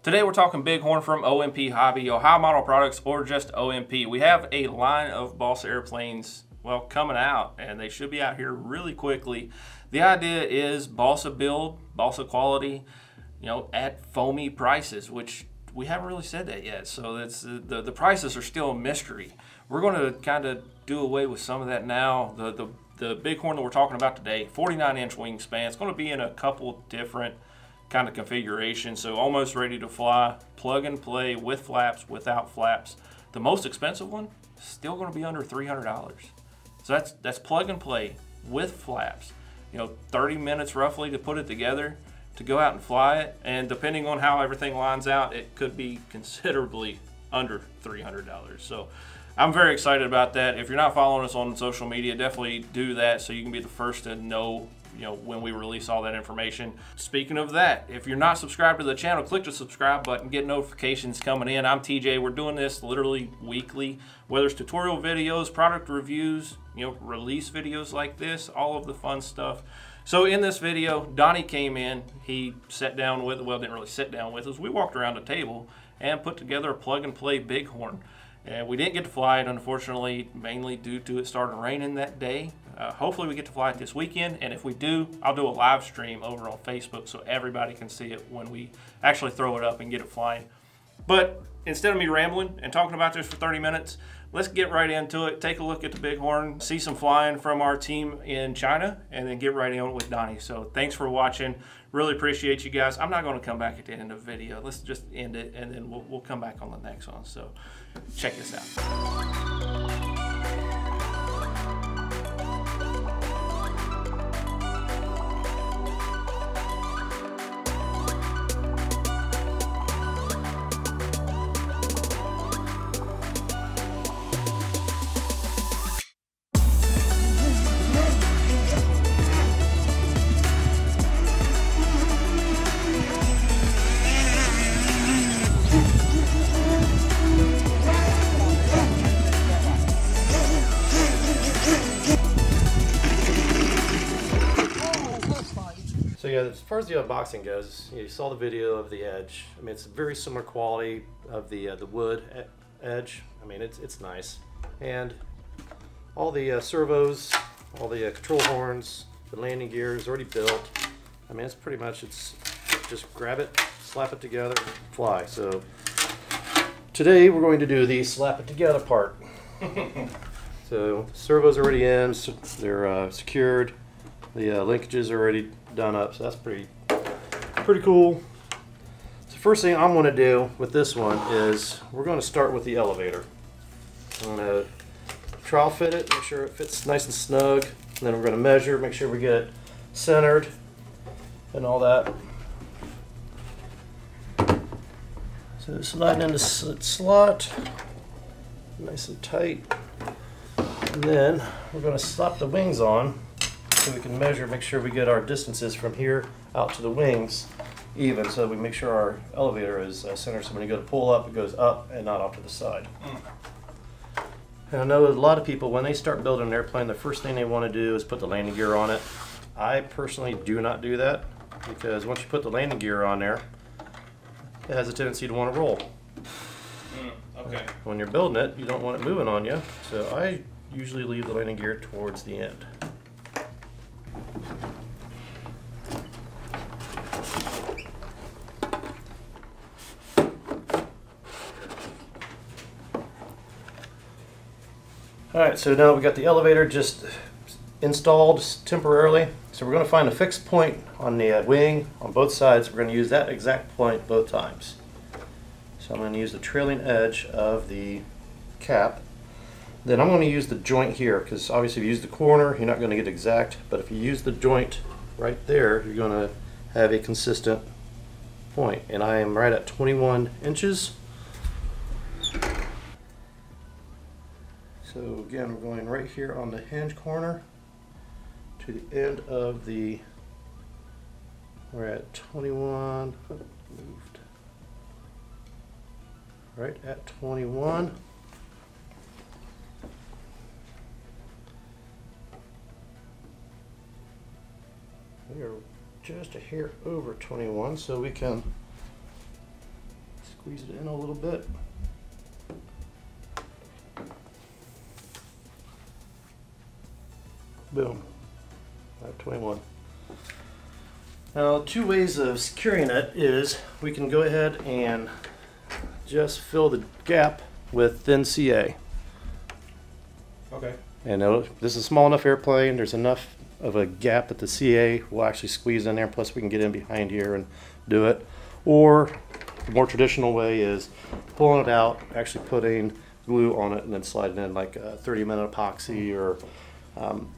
Today we're talking BigHorn from OMPHobby, Ohio Model Products, or just OMP. We have a line of Balsa airplanes, well, coming out, and they should be out here really quickly. The idea is Balsa build, Balsa quality, at Foamy prices, which we haven't really said that yet. So that's the prices are still a mystery. We're going to kind of do away with some of that now. The BigHorn that we're talking about today, 49-inch wingspan. It's going to be in a couple different kind of configuration, so almost ready to fly, plug and play with flaps, without flaps. The most expensive one, still going to be under $300. So that's plug and play with flaps. 30 minutes roughly to put it together, to go out and fly it, and depending on how everything lines out, it could be considerably under $300. So I'm very excited about that. If you're not following us on social media, definitely do that so you can be the first to know when we release all that information. Speaking of that, if you're not subscribed to the channel, click the subscribe button, get notifications coming in. I'm TJ. We're doing this literally weekly, whether it's tutorial videos, product reviews, release videos like this, all of the fun stuff. So in this video, Donnie came in, he sat down with, well, didn't really sit down with us. We walked around the table and put together a plug and play BigHorn. And we didn't get to fly it, unfortunately, mainly due to it starting raining that day. Hopefully we get to fly it this weekend, and if we do, I'll do a live stream over on Facebook so everybody can see it when we actually throw it up and get it flying. But instead of me rambling and talking about this for 30 minutes, let's get right into it, take a look at the BigHorn, see some flying from our team in China, and then get right on with Donnie. So thanks for watching. Really appreciate you guys. I'm not going to come back at the end of the video. Let's just end it, and then we'll come back on the next one. So check this out. So yeah, as far as the unboxing goes, you saw the video of the edge. I mean, it's a very similar quality of the wood edge. I mean, it's nice, and all the servos, all the control horns, the landing gear is already built. I mean, it's pretty much just grab it, slap it together, fly. So today we're going to do the slap it together part. So servos are already in, so they're secured. The linkages are already done up, so that's pretty cool. So first thing I'm going to do with this one is we're going to start with the elevator. I'm going to trial fit it, make sure it fits nice and snug, and then we're going to measure, make sure we get it centered and all that. So sliding into the slot, nice and tight, and then we're going to slap the wings on. So we can measure, make sure we get our distances from here out to the wings even, so we make sure our elevator is centered, so when you go to pull up, it goes up and not off to the side. And I know a lot of people, when they start building an airplane, the first thing they want to do is put the landing gear on it. I personally do not do that, because once you put the landing gear on there, it has a tendency to want to roll. Okay. When you're building it, you don't want it moving on you, so I usually leave the landing gear towards the end. Alright, so now we got the elevator just installed temporarily. So we're going to find a fixed point on the wing on both sides. We're going to use that exact point both times. So I'm going to use the trailing edge of the cap. Then I'm going to use the joint here, because obviously if you use the corner, you're not going to get exact. But if you use the joint right there, you're going to have a consistent point. And I am right at 21 inches. So again, we're going right here on the hinge corner to the end of the, we're at 21, moved, right at 21. We are just a hair over 21, so we can Squeeze it in a little bit. Boom. 521. Now, two ways of securing it is we can go ahead and just fill the gap with thin CA. Okay. And this is a small enough airplane, there's enough of a gap that the CA will actually squeeze in there, plus we can get in behind here and do it. Or the more traditional way is pulling it out, actually putting glue on it and then sliding in like a 30-minute epoxy, or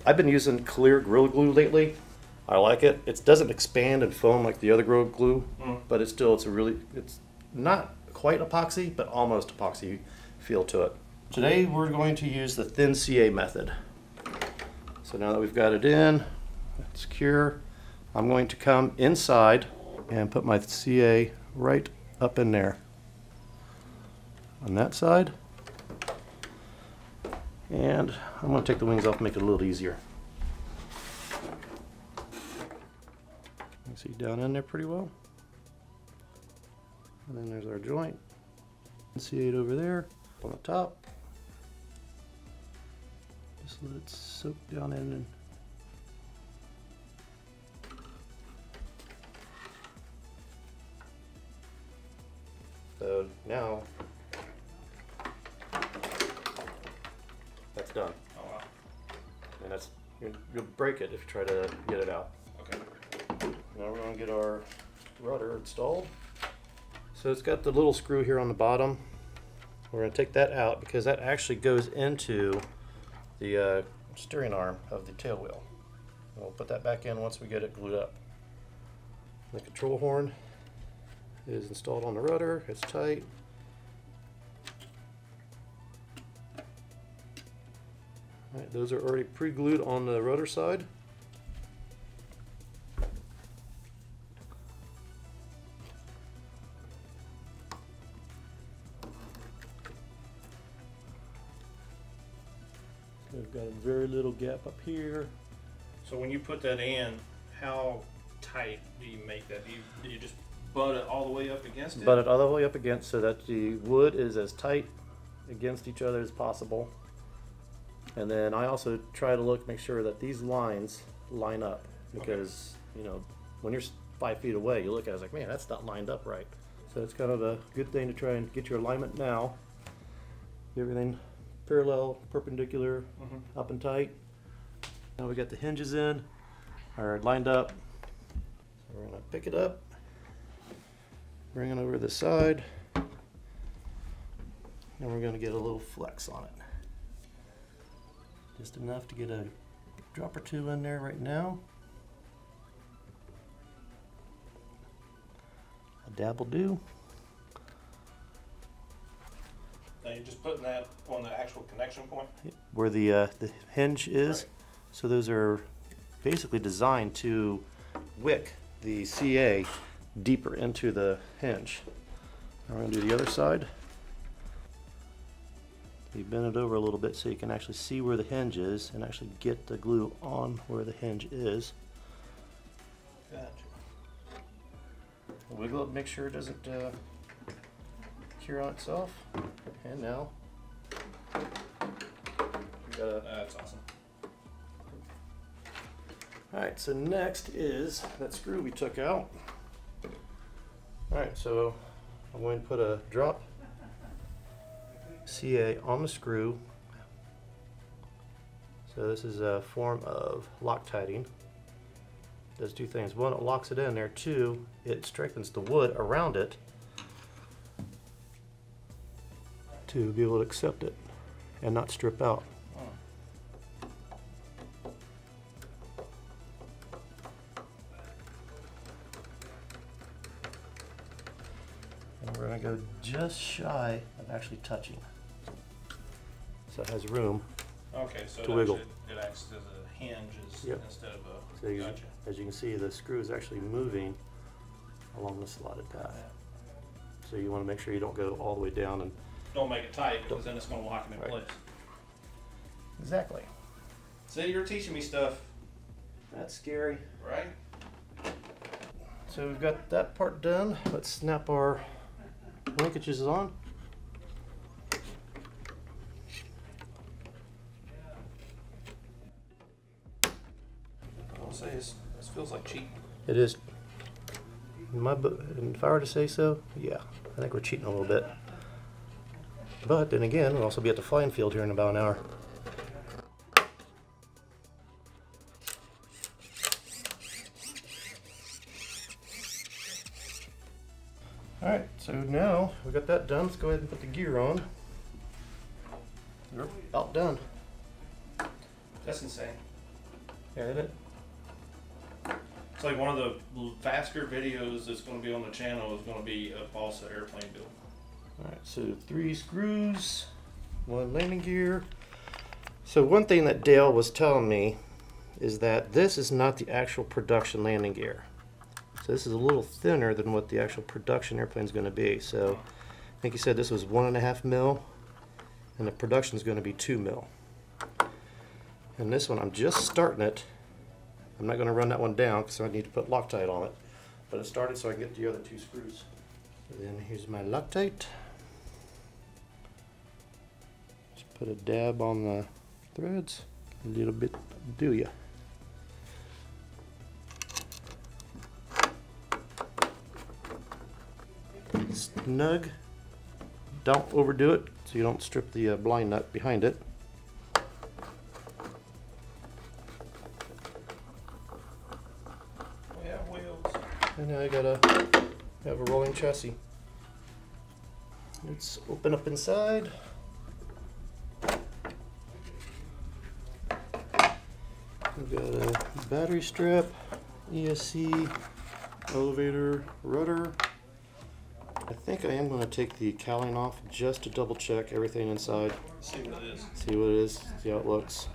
I've been using clear Gorilla Glue lately. I like it. It doesn't expand and foam like the other Gorilla Glue, but it's not quite epoxy, but almost epoxy feel to it. Today we're going to use the thin CA method. So now that we've got it in, it's secure, I'm going to come inside and put my CA right up in there on that side. And I'm going to take the wings off and make it a little easier. You can see down in there pretty well. And then there's our joint. CA over there on the top. Just let it soak down in. And so now that's done. Oh wow. And that's, you'll break it if you try to get it out. Okay. Now we're going to get our rudder installed. So it's got the little screw here on the bottom. We're going to take that out because that actually goes into the steering arm of the tail wheel. And we'll put that back in once we get it glued up. The control horn is installed on the rudder. It's tight. All right, those are already pre-glued on the rudder side. We've got a very little gap up here. So when you put that in, how tight do you make that? Do you just butt it all the way up against it? Butt it all the way up against so that the wood is as tight against each other as possible. And then I also try to make sure that these lines line up, because you know, when you're 5 feet away, you look at it, it's like, man, that's not lined up right. So it's kind of a good thing to try and get your alignment now. Get everything parallel, perpendicular, up and tight. Now we got the hinges in, or lined up. So we're gonna pick it up, bring it over to the side, and we're gonna get a little flex on it. Just enough to get a drop or two in there right now. A dab will do. Now you're just putting that on the actual connection point? Where the hinge is. Right. So those are basically designed to wick the CA deeper into the hinge. Now we're going to do the other side. You bend it over a little bit so you can actually see where the hinge is and actually get the glue on where the hinge is. Gotcha. Wiggle it, make sure it doesn't cure on itself. And now, That's awesome. Alright, so next is that screw we took out. Alright, so I'm going to put a drop CA on the screw. So this is a form of Loctiting. Does two things. One, it locks it in there. Two, it strengthens the wood around it to be able to accept it and not strip out. And we're going to go just shy of actually touching. So it has room. Okay, so to wiggle. It acts as a hinge instead of a. So as you can see, the screw is actually moving along the slotted path. So you want to make sure you don't go all the way down and don't make it tight, because then it's going to lock it in place. Exactly. See, you're teaching me stuff. That's scary. Right? So we've got that part done. Let's snap our wing linkages on. I'll say this feels like cheating. It is. If I were to say so, yeah, I think we're cheating a little bit. But then again, we'll also be at the flying field here in about an hour. Alright, so now we got that done. Let's go ahead and put the gear on. We're about done. That's insane. Yeah, isn't it? It's like one of the faster videos that's going to be on the channel is going to be a Balsa airplane build. Alright, so 3 screws, 1 landing gear. So one thing that Dale was telling me is that this is not the actual production landing gear. So this is a little thinner than what the actual production airplane is going to be. So I think he said this was 1.5 mil, and the production is going to be 2 mil. And this one, I'm just starting it. I'm not going to run that one down because I need to put Loctite on it. But it started so I can get the other 2 screws. And then here's my Loctite. Just put a dab on the threads. A little bit, do ya? Snug. Don't overdo it so you don't strip the blind nut behind it. We have wheels. And now I gotta have a rolling chassis. Let's open up inside. We've got a battery strap, ESC, elevator, rudder. I think I am going to take the cowling off just to double check everything inside. See what it is. See what it is, see how it looks.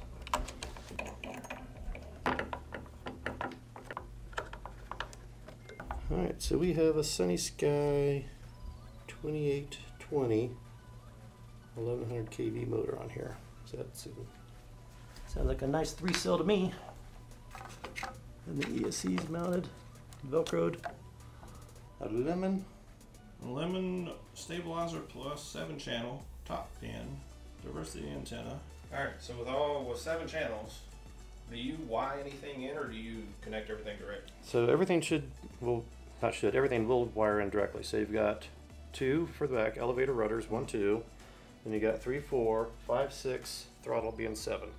Alright, so we have a Sunny Sky 2820 1100 kV motor on here. So that's sounds like a nice 3-cell to me. And the ESC is mounted, velcroed. A lemon stabilizer plus 7-channel top pin, diversity antenna. All right, so with 7 channels, do you wire anything in or do you connect everything direct? So everything everything will wire in directly. So you've got 2 for the back, elevator rudders, 1, 2. Then you got 3, 4, 5, 6, throttle being 7.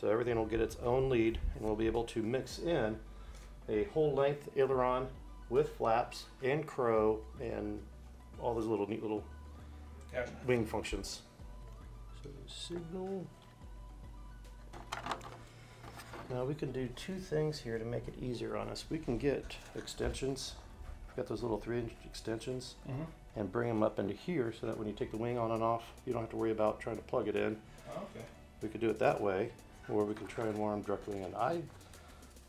So everything will get its own lead and we'll be able to mix in a whole length aileron with flaps and crow and all those little neat little wing functions. So signal. Now we can do 2 things here to make it easier on us. We can get extensions. We've got those little 3-inch extensions and bring them up into here so that when you take the wing on and off, you don't have to worry about trying to plug it in. Oh, okay. We could do it that way, or we can try and wire them directly in. I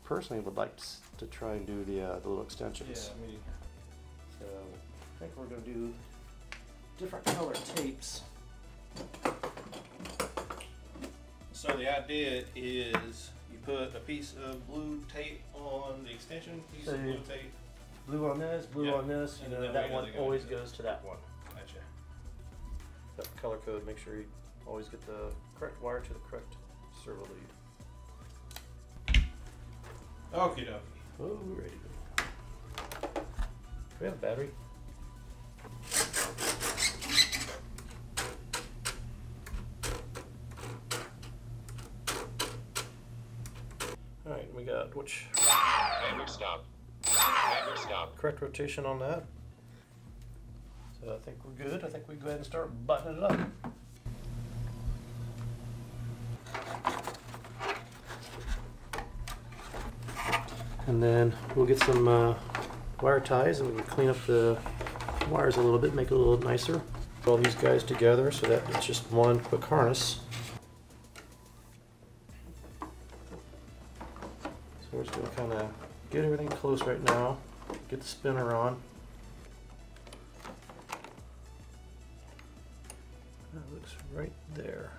personally would like to try and do the little extensions. Yeah, me. So I think we're going to do different color tapes. So the idea is you put a piece of blue tape on the extension, piece of blue tape. Blue on this, blue on this. You know, that one always goes to that one. Gotcha. That color code, make sure you always get the correct wire to the correct servo lead. Okie dokie. Oh, we're ready to go. Do we have a battery? Alright, we got which? Hammer stop. Hammer stop. Correct rotation on that. So I think we're good. I think we go ahead and start buttoning it up. And then we'll get some wire ties and we can clean up the wires a little bit, make it a little nicer. Put all these guys together so that it's just one quick harness. So we're just going to kind of get everything close right now, get the spinner on. That looks right there.